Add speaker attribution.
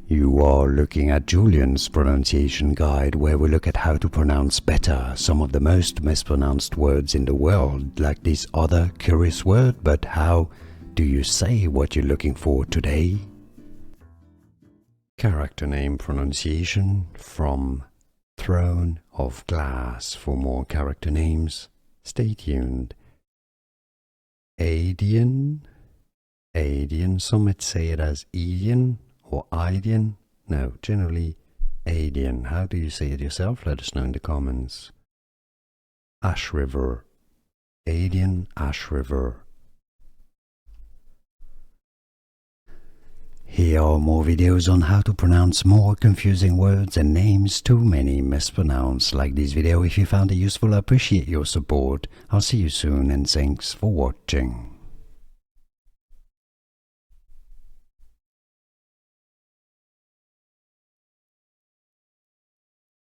Speaker 1: You are looking at Julian's pronunciation guide, where we look at how to pronounce better some of the most mispronounced words in the world, like this other curious word. But how do you say what you're looking for today? Character name pronunciation from Throne of Glass. For more character names, stay tuned. Aedion. Some might say it as Aedion or Aedion. No, generally Aedion. How do you say it yourself? Let us know in the comments. Ashryver. Aedion Ashryver. Here are more videos on how to pronounce more confusing words and names too many mispronounced. Like this video if you found it useful. I appreciate your support. I'll see you soon and thanks for watching.